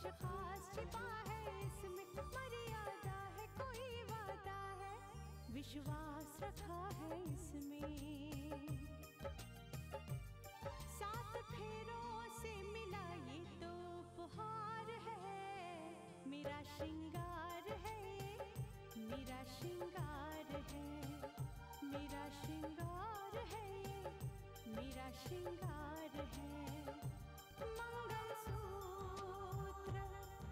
कुछ खास छिपा है इसमें, मर्यादा है कोई वादा है, विश्वास रखा है इसमें। सात फेरों से मिला ये तो उपहार है, मेरा श्रृंगार है, मेरा श्रृंगार है, मेरा श्रृंगार है, मेरा श्रृंगार है। मंगलसूत्र,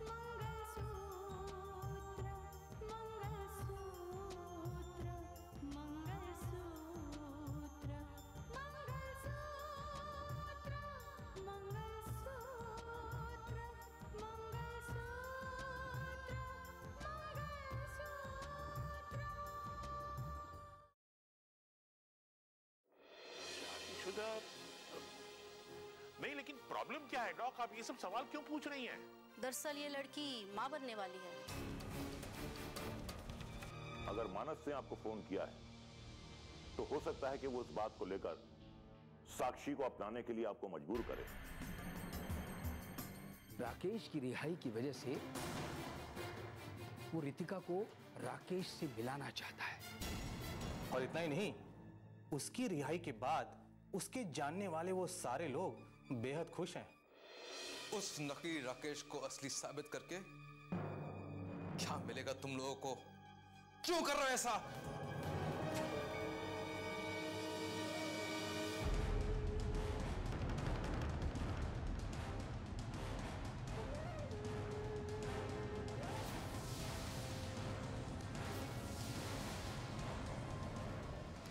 मंगलसूत्र, मंगलसूत्र, मंगलसूत्र, मंगलसूत्र, मंगलसूत्र, मंगलसूत्र। शुदा नहीं, लेकिन प्रॉब्लम क्या है डॉक? आप ये सब सवाल क्यों पूछ रही हैं? दरअसल ये लड़की माँ बनने वाली है। अगर मानस ने आपको फोन किया है तो हो सकता है कि वो इस बात को लेकर साक्षी को अपनाने के लिए आपको मजबूर करे। राकेश की रिहाई की वजह से वो रितिका को राकेश से मिलाना चाहता है। और इतना ही नहीं, उसकी रिहाई के बाद उसके जानने वाले वो सारे लोग बेहद खुश हैं। उस नकली राकेश को असली साबित करके क्या मिलेगा तुम लोगों को? क्यों कर रहे हो ऐसा?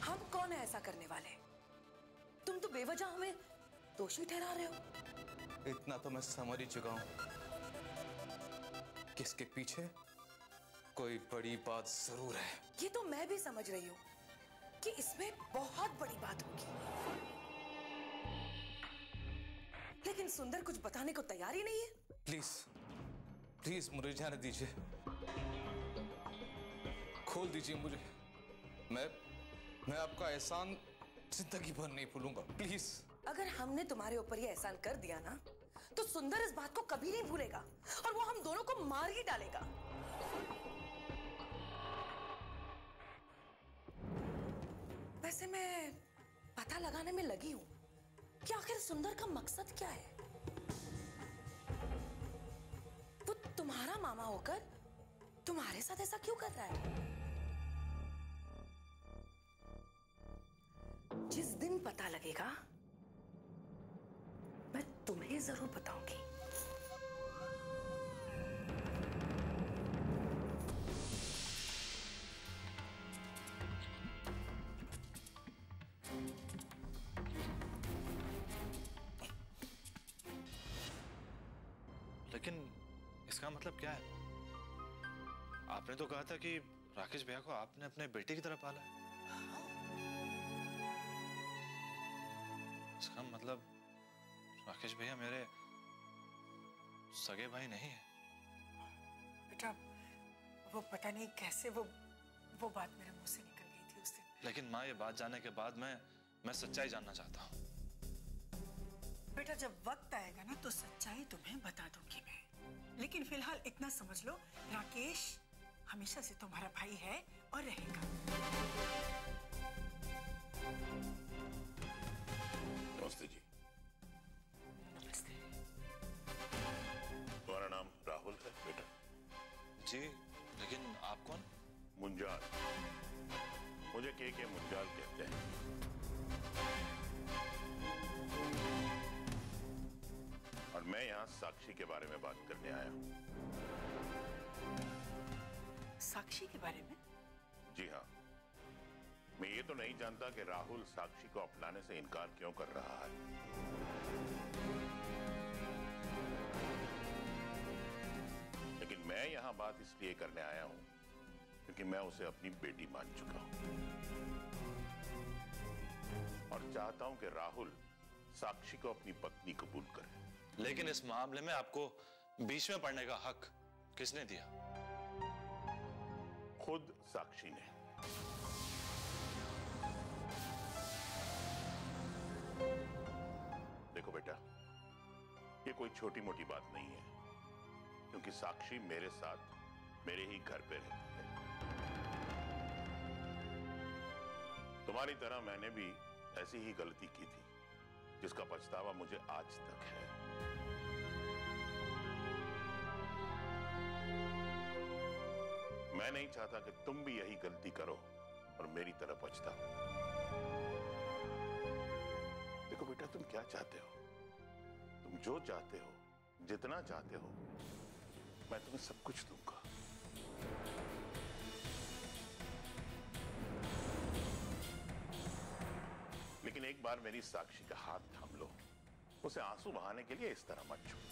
हम कौन है ऐसा करने वाले? तुम तो बेवजह हमें दोषी ठहरा रहे हो। इतना तो मैं समझ ही चुका हूं कि इसके पीछे कोई बड़ी बात जरूर है। ये तो मैं भी समझ रही हूँ कि इसमें बहुत बड़ी बात होगी, लेकिन सुंदर कुछ बताने को तैयार ही नहीं है। प्लीज प्लीज मुझे जाने दीजिए, खोल दीजिए मुझे। मैं आपका एहसान जिंदगी भर नहीं भूलूंगा, प्लीज। अगर हमने तुम्हारे ऊपर ये एहसान कर दिया ना, तो सुंदर इस बात को कभी नहीं भूलेगा और वो हम दोनों को मार ही डालेगा। वैसे मैं पता लगाने में लगी हूं कि आखिर सुंदर का मकसद क्या है। वो तुम्हारा मामा होकर तुम्हारे साथ ऐसा क्यों कर रहा है? जिस दिन पता लगेगा मैं तुम्हें जरूर बताऊंगी। लेकिन इसका मतलब क्या है? आपने तो कहा था कि राकेश भैया को आपने अपने बेटे की तरह पाला है। इसका मतलब राकेश भैया मेरे सगे भाई नहीं है। बेटा वो पता नहीं कैसे वो बात मेरे मुंह से निकल गई थी उस दिन। लेकिन माँ, ये बात जानने के बाद मैं सच्चाई जानना चाहता हूँ। बेटा जब वक्त आएगा ना तो सच्चाई तुम्हें बता दूंगी मैं, लेकिन फिलहाल इतना समझ लो, राकेश हमेशा से तुम्हारा भाई है और रहेगा। नमस्ते जी। नमस्ते। तुम्हारा नाम राहुल है बेटा? जी, लेकिन आप कौन? मुंजाल। मुझे के मुंजाल कहते हैं। और मैं यहाँ साक्षी के बारे में बात करने आया हूँ। साक्षी के बारे में? जी हाँ। मैं ये तो नहीं जानता कि राहुल साक्षी को अपनाने से इनकार क्यों कर रहा है। लेकिन मैं यहां बात इसलिए करने आया हूं क्योंकि मैं उसे अपनी बेटी मान चुका हूं और चाहता हूं कि राहुल साक्षी को अपनी पत्नी कबूल करे। लेकिन इस मामले में आपको बीच में पड़ने का हक किसने दिया? खुद साक्षी ने। देखो बेटा, ये कोई छोटी मोटी बात नहीं है। क्योंकि साक्षी मेरे साथ मेरे ही घर पे रहती है। तुम्हारी तरह मैंने भी ऐसी ही गलती की थी, जिसका पछतावा मुझे आज तक है। मैं नहीं चाहता कि तुम भी यही गलती करो और मेरी तरह पछताओ। देखो बेटा, तुम क्या चाहते हो? तुम जो चाहते हो, जितना चाहते हो, मैं तुम्हें सब कुछ दूंगा। लेकिन एक बार मेरी साक्षी का हाथ थाम लो, उसे आंसू बहाने के लिए इस तरह मत छोड़ो।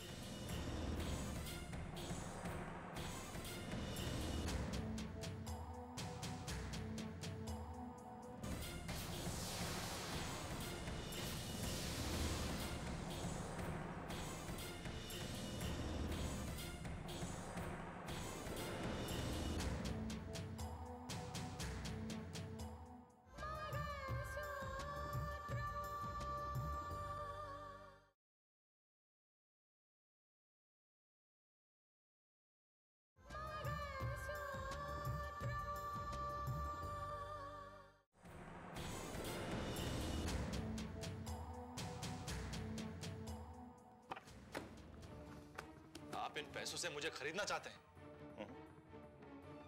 आप इन पैसों से मुझे खरीदना चाहते हैं?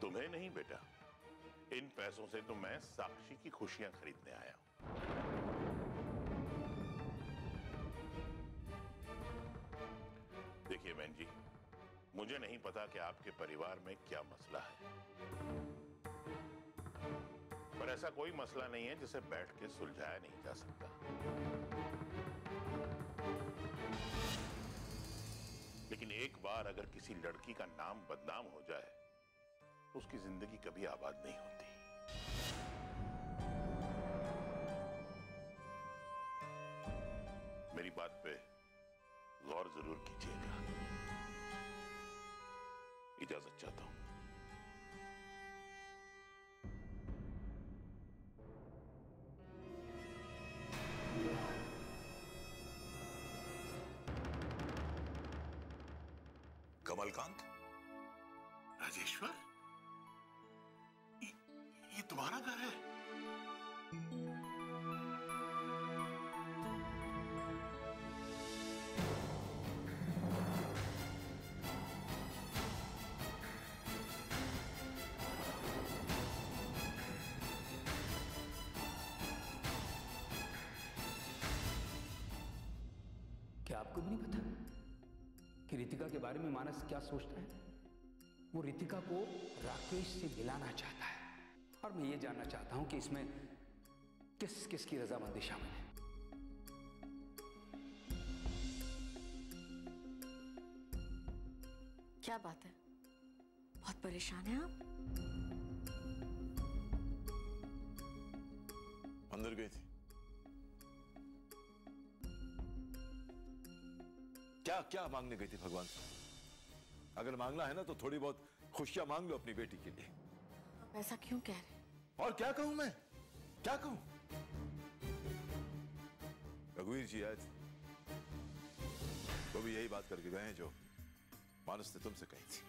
तुम्हें नहीं बेटा, इन पैसों से तो मैं साक्षी की खुशियां खरीदने आया हूं। देखिए बहन जी, मुझे नहीं पता कि आपके परिवार में क्या मसला है, पर ऐसा कोई मसला नहीं है जिसे बैठ के सुलझाया नहीं जा सकता। लेकिन एक बार अगर किसी लड़की का नाम बदनाम हो जाए तो उसकी जिंदगी कभी आबाद नहीं होती। मेरी बात पे गौर जरूर कीजिएगा। इजाजत चाहता हूं। कमलकांत, राजेश्वर, ये तुम्हारा घर है? क्या आपको भी नहीं पता कि रितिका के बारे में मानस क्या सोचता है? वो रितिका को राकेश से मिलाना चाहता है, और मैं ये जानना चाहता हूं कि इसमें किस किस की रजामंदी शामिल है। क्या बात है, बहुत परेशान हैं आप? अंदर गई थी। क्या क्या मांगने गई थी भगवान से? अगर मांगना है ना तो थोड़ी बहुत खुशियां मांग लो अपनी बेटी के लिए। आप ऐसा क्यों कह रहे हैं? और क्या कहूं मैं, क्या कहूं? रघुवीर जी आए थे, वो भी यही बात करके गए हैं जो मानस ने तुमसे कही थी।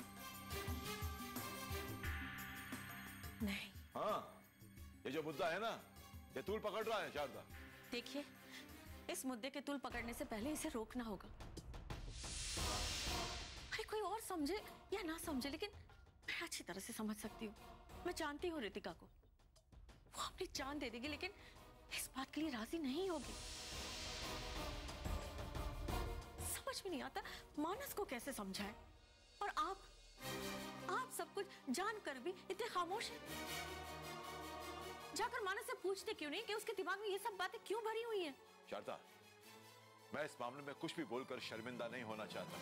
नहीं। हाँ, ये जो मुद्दा है ना, ये तूल पकड़ रहा है शारदा। देखिए, इस मुद्दे के तूल पकड़ने से पहले इसे रोकना होगा। अरे कोई और समझे या ना समझे, लेकिन मैं अच्छी तरह से समझ सकती हूँ। मैं जानती हूँ रितिका को, वो अपनी जान दे देगी, लेकिन इस बात के लिए राजी नहीं होगी। समझ में नहीं आता मानस को कैसे समझाए, और आप सब कुछ जानकर भी इतने खामोश हैं। जाकर मानस से पूछते क्यों नहीं कि उसके दिमाग में ये सब बातें क्यों भरी हुई हैं? शारदा, मैं इस मामले में कुछ भी बोलकर शर्मिंदा नहीं होना चाहता।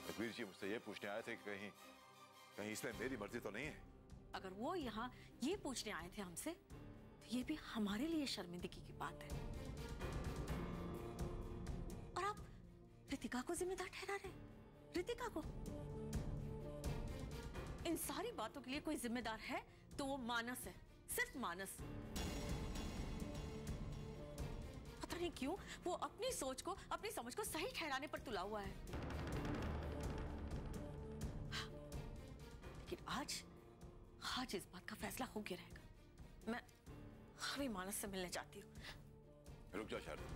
रघुवीर जी मुझसे ये पूछने आए थे कि कहीं इसमें मेरी मर्जी तो नहीं है। अगर वो यहाँ ये पूछने आए थे हमसे, तो ये भी हमारे लिए शर्मिंदगी की बात है। और आप रितिका को जिम्मेदार ठहरा रहे हैं? रितिका को? इन सारी बातों के लिए कोई जिम्मेदार है तो वो मानस है, सिर्फ मानस। पता नहीं क्यों वो अपनी सोच को, अपनी समझ को सही ठहराने पर तुला हुआ है। लेकिन आज इस बात का फैसला हो गया रहेगा। मैं अभी मानस से मिलने चाहती हूँ। रुक जा शारदा।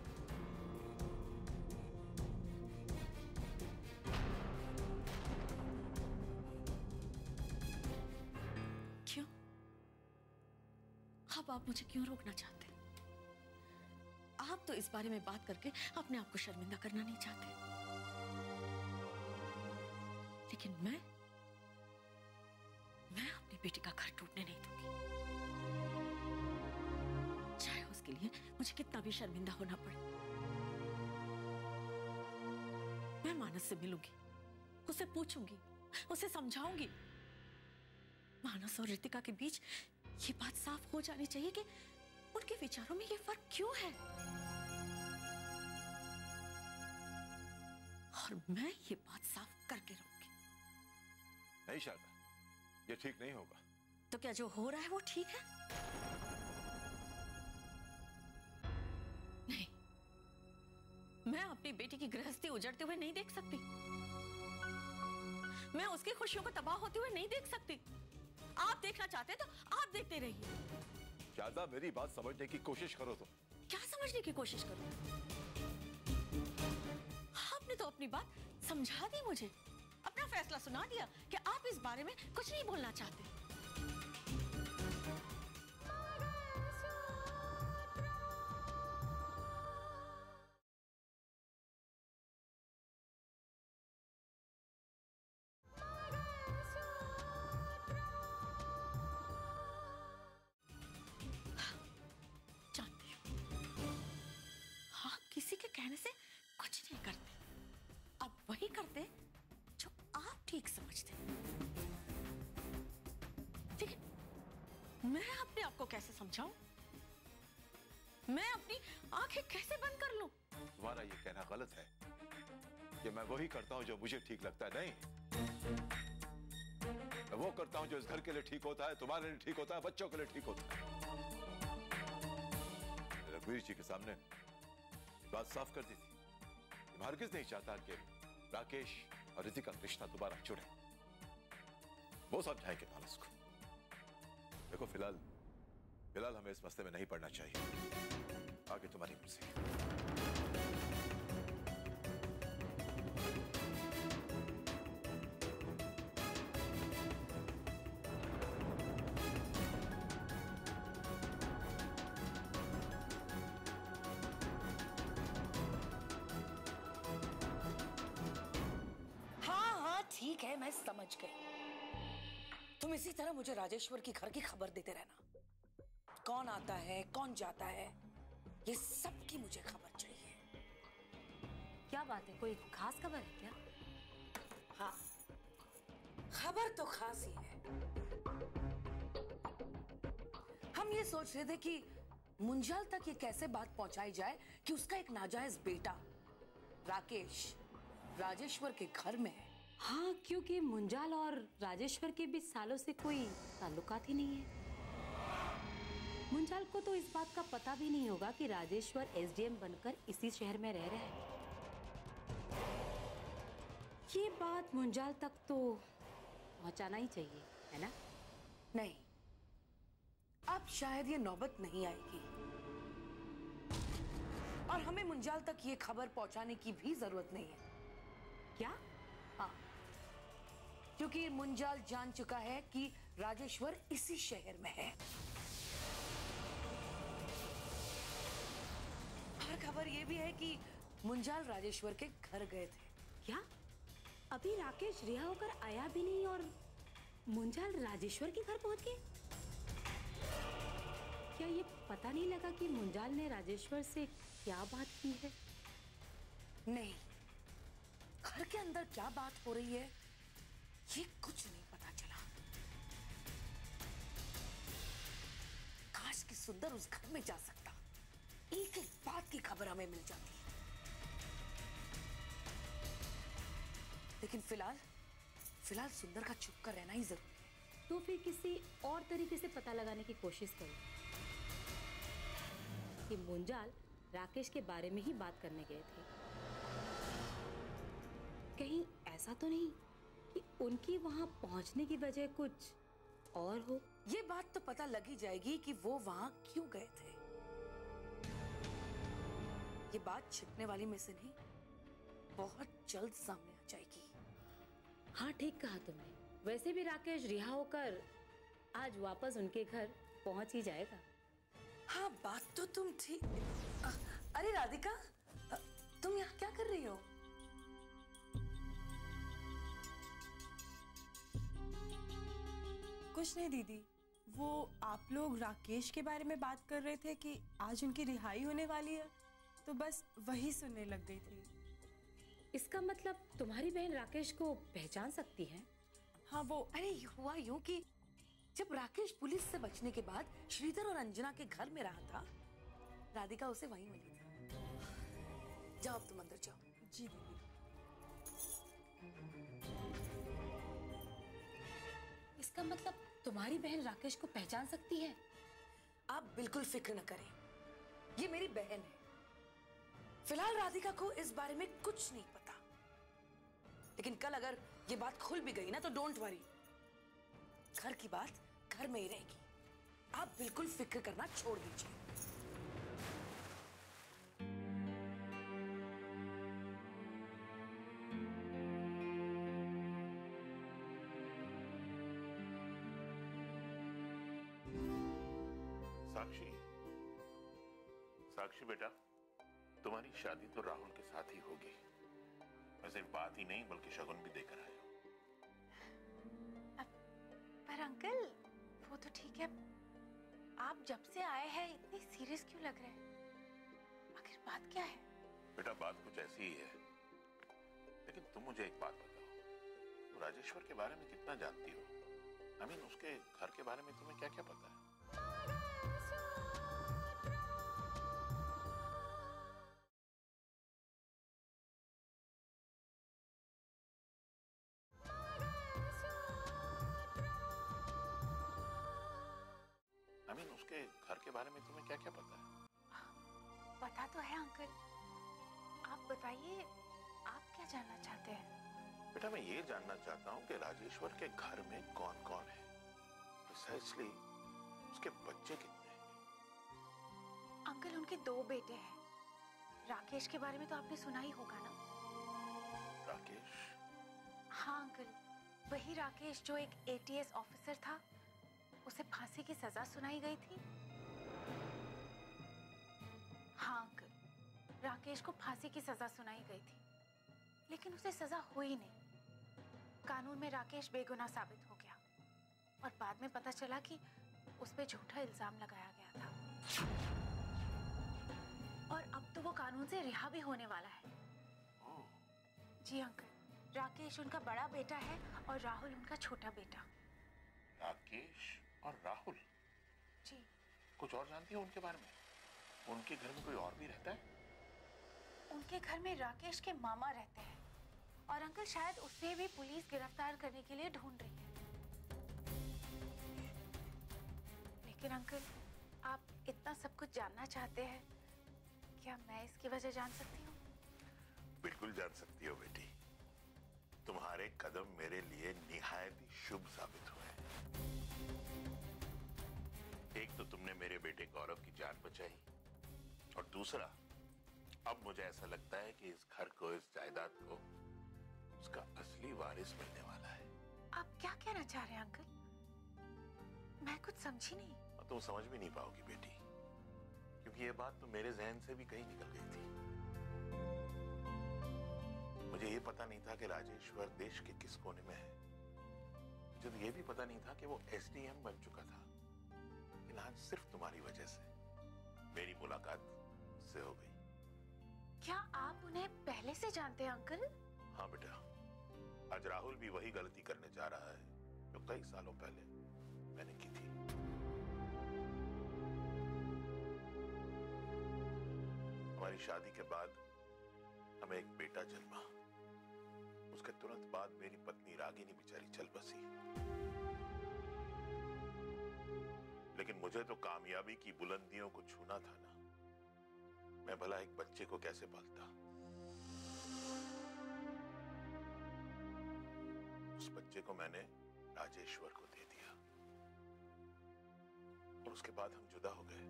क्यों? अब आप मुझे क्यों रोकना चाहते हैं? आप तो इस बारे में बात करके अपने आप को शर्मिंदा करना नहीं चाहते, लेकिन मैं अपनी बेटी का घर टूटने नहीं दूंगी, चाहे उसके लिए मुझे कितना भी शर्मिंदा होना पड़े। मैं मानस से मिलूंगी, उसे पूछूंगी, उसे समझाऊंगी। मानस और रितिका के बीच ये बात साफ हो जानी चाहिए कि उनके विचारों में ये फर्क क्यों है, और मैं ये बात साफ करके रहूंगी। नहीं शारदा, ये ठीक नहीं होगा। तो क्या जो हो रहा है वो ठीक है? नहीं, मैं अपनी बेटी की गृहस्थी उजड़ते हुए नहीं देख सकती। मैं उसकी खुशियों को तबाह होते हुए नहीं देख सकती। आप देखना चाहते हैं तो आप देखते रहिए। शारदा, मेरी बात समझने की कोशिश करो तुम। क्या समझने की कोशिश करो? आपने तो अपनी बात समझा दी मुझे, अपना फैसला सुना दिया कि आप इस बारे में कुछ नहीं बोलना चाहते। जानती हूँ आप किसी के कहने से कुछ नहीं करते, अब वही करते जो आप ठीक समझते। लेकिन मैं अपने आप को कैसे समझाऊं? मैं अपनी आंखें कैसे बंद कर लूं? तुम्हारा ये कहना गलत है कि मैं वही करता हूं जो मुझे ठीक लगता है। नहीं, मैं वो करता हूं जो इस घर के लिए ठीक होता है, तुम्हारे लिए ठीक होता है, बच्चों के लिए ठीक होता है। रघुवीर जी के सामने बात साफ कर दी थी। मैं हरगिज नहीं चाहता कि राकेश और रितिका का रिश्ता दोबारा जुड़े। वो समझाएंगे मानस को। देखो, फिलहाल हमें इस मसले में नहीं पड़ना चाहिए। आगे तुम्हारी मर्जी। ठीक है, मैं समझ गई। तुम इसी तरह मुझे राजेश्वर की घर की खबर देते रहना। कौन आता है, कौन जाता है, ये सब की मुझे खबर चाहिए। क्या बात है, कोई खास खबर है क्या? हाँ, खबर तो खास ही है। हम ये सोच रहे थे कि मुंजाल तक ये कैसे बात पहुंचाई जाए कि उसका एक नाजायज बेटा राकेश राजेश्वर के घर में है। हाँ, क्योंकि मुंजाल और राजेश्वर के बीच सालों से कोई ताल्लुकात ही नहीं है। मुंजाल को तो इस बात का पता भी नहीं होगा कि राजेश्वर एसडीएम बनकर इसी शहर में रह रहे हैं। ये बात मुंजाल तक तो पहुंचाना ही चाहिए, है ना? नहीं, अब शायद ये नौबत नहीं आएगी और हमें मुंजाल तक ये खबर पहुंचाने की भी जरूरत नहीं है। क्या? हाँ, क्योंकि मुंजाल जान चुका है कि राजेश्वर इसी शहर में है। और खबर ये भी है कि मुंजाल राजेश्वर के घर गए थे। क्या? अभी राकेश रिहा होकर आया भी नहीं और मुंजाल राजेश्वर के घर पहुंच गए? क्या ये पता नहीं लगा कि मुंजाल ने राजेश्वर से क्या बात की है? नहीं, घर के अंदर क्या बात हो रही है ये कुछ नहीं पता चला। काश कि सुंदर उस घर में जा सकता, एक एक बात की खबर हमें मिल जाती। लेकिन फिलहाल सुंदर का चुप कर रहना ही जरूरी है। तो फिर किसी और तरीके से पता लगाने की कोशिश करो कि मुंजाल राकेश के बारे में ही बात करने गए थे। कहीं ऐसा तो नहीं कि उनकी वहां पहुंचने की वजह कुछ और हो? ये बात तो पता लग ही जाएगी कि वो वहां क्यों गए थे। ये बात छिपने वाली में से नहीं, बहुत जल्द सामने आ जाएगी। हाँ, ठीक कहा तुमने। वैसे भी राकेश रिहा होकर आज वापस उनके घर पहुंच ही जाएगा। हाँ, बात तो तुम ठीक। अरे राधिका, तुम यहाँ क्या कर रही हो? कुछ नहीं दीदी, वो आप लोग राकेश के बारे में बात कर रहे थे कि आज उनकी रिहाई होने वाली है, तो बस वही सुनने लग गई थी। इसका मतलब तुम्हारी बहन राकेश को पहचान सकती है? हाँ, वो अरे हुआ यूं कि जब राकेश पुलिस से बचने के बाद श्रीधर और अंजना के घर में रहा था, राधिका उसे वहीं मिली थी। जाओ अब तुम अंदर जाओ। जी दीदी। इसका मतलब तुम्हारी बहन राकेश को पहचान सकती है? आप बिल्कुल फिक्र न करें, ये मेरी बहन है। फिलहाल राधिका को इस बारे में कुछ नहीं पता, लेकिन कल अगर ये बात खुल भी गई ना तो डोंट वरी, घर की बात घर में ही रहेगी। आप बिल्कुल फिक्र करना छोड़ दीजिए। साक्षी, साक्षी बेटा, तुम्हारी शादी तो राहुल के साथ ही होगी। मैं सिर्फ बात ही नहीं बल्कि शगुन भी देकर आया हूं। पर अंकल, वो तो ठीक है, आप जब से आए हैं इतने सीरियस क्यों लग रहे हैं? आखिर बात क्या है? बेटा, बात कुछ ऐसी ही है, लेकिन तुम मुझे एक बात बताओ, तुम राजेश्वर के बारे में कितना जानती हो? उसके घर के बारे में तुम्हें क्या क्या पता है? उसके घर के बारे में तुम्हें क्या क्या पता है? पता तो है अंकल, आप बताइए, आप क्या जानना चाहते हैं? बेटा, मैं ये जानना चाहता हूँ कि राजेश्वर के घर में कौन कौन है, प्रिसाइसली उसके बच्चे कितने हैं? अंकल, उनके 2 बेटे हैं। राकेश के बारे में तो आपने सुना ही होगा ना? राकेश? हाँ अंकल, वही राकेश जो एक ATS ऑफिसर था, उसे फांसी की सजा सुनाई गई थी। हाँ अंकल, राकेश को फांसी की सजा सुनाई गई थी, लेकिन उसे सजा हुई नहीं। कानून में राकेश बेगुनाह साबित हो गया और बाद में पता चला कि उस पे झूठा इल्जाम लगाया गया था। और अब तो वो कानून से रिहा भी होने वाला है। जी अंकल, राकेश उनका बड़ा बेटा है और राहुल उनका छोटा बेटा। राकेश और राहुल? जी। कुछ और जानती हो उनके बारे में? उनके घर में कोई और भी रहता है? उनके घर में राकेश के मामा रहते हैं और अंकल शायद उसे भी पुलिस गिरफ्तार करने के लिए ढूंढ रही है। लेकिन अंकल, आप इतना सब कुछ जानना चाहते हैं, क्या मैं इसकी वजह जान सकती हूँ? बिल्कुल जान सकती हो बेटी। तुम्हारे कदम मेरे लिए निहायत ही शुभ साबित हुए। एक तो तुमने मेरे बेटे गौरव की जान बचाई और दूसरा, अब मुझे ऐसा लगता है कि इस घर को, इस जायदाद को उसका असली वारिस मिलने वाला है। आप क्या कहना चाह रहे हैं अंकल? मैं कुछ समझी नहीं। और तुम समझ भी नहीं पाओगी बेटी, क्योंकि ये बात तो मेरे जहन से भी कहीं निकल गई थी। मुझे ये पता नहीं था कि राजेश्वर देश के किस कोने में है। मुझे तो ये भी पता नहीं था कि वो SDM बन चुका था। लेकिन आज सिर्फ तुम्हारी वजह से मेरी मुलाकात से हो गई। क्या आप उन्हें पहले से जानते हैं अंकल? हाँ बेटा, आज राहुल भी वही गलती करने जा रहा है जो कई सालों पहले मैंने की थी। हमारी शादी के बाद हमें एक बेटा जन्मा। उसके तुरंत बाद मेरी पत्नी रागिनी बेचारी चल बसी। लेकिन मुझे तो कामयाबी की बुलंदियों को छूना था ना। मैं भला एक बच्चे को कैसे पालता? उस बच्चे को मैंने राजेश्वर को दे दिया और उसके बाद हम जुदा हो गए।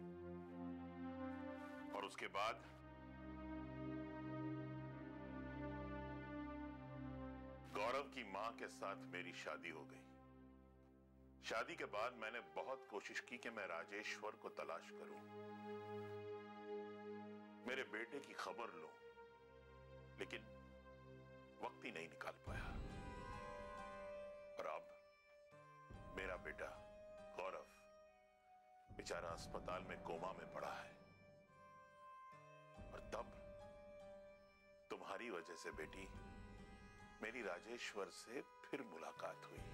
और उसके बाद गौरव की मां के साथ मेरी शादी हो गई। शादी के बाद मैंने बहुत कोशिश की कि मैं राजेश्वर को तलाश करूं, मेरे बेटे की खबर लूं, लेकिन वक्त ही नहीं निकाल पाया। और अब मेरा बेटा गौरव बेचारा अस्पताल में कोमा में पड़ा है। और तब तुम्हारी वजह से बेटी मेरी राजेश्वर से फिर मुलाकात हुई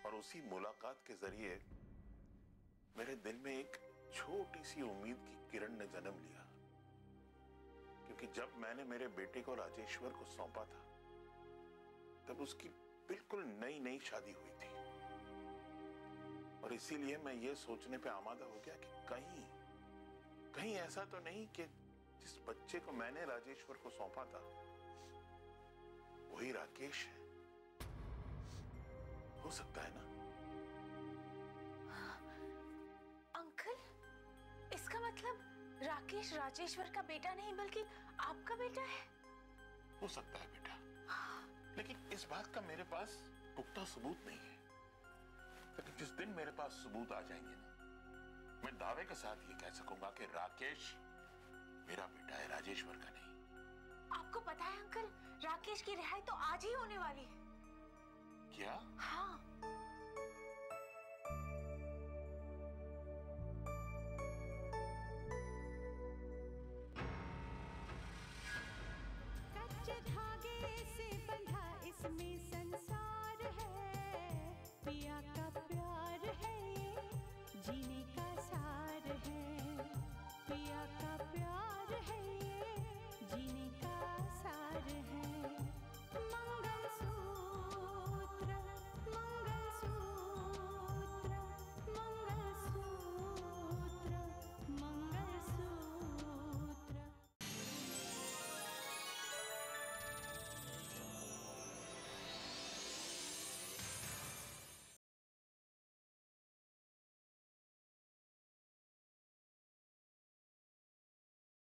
और उसी मुलाकात के जरिए मेरे दिल में एक छोटी सी उम्मीद की किरण ने जन्म लिया। क्योंकि जब मैंने मेरे बेटे को राजेश्वर को सौंपा था तब उसकी बिल्कुल नई नई शादी हुई थी। और इसीलिए मैं ये सोचने पे आमादा हो गया कि कहीं ऐसा तो नहीं कि जिस बच्चे को मैंने राजेश्वर को सौंपा था वही राकेश है। हो सकता है ना? अंकल, इसका मतलब राकेश राजेश्वर का बेटा नहीं बल्कि आपका बेटा है? हो सकता है बेटा, लेकिन इस बात का मेरे पास पुख्ता सबूत नहीं है। लेकिन जिस दिन मेरे पास सबूत आ जाएंगे ना, मैं दावे के साथ ये कह सकूंगा कि राकेश मेरा बेटा है, राजेश्वर का नहीं। आपको पता है अंकल, राकेश की रिहाई तो आज ही होने वाली है। क्या? हाँ,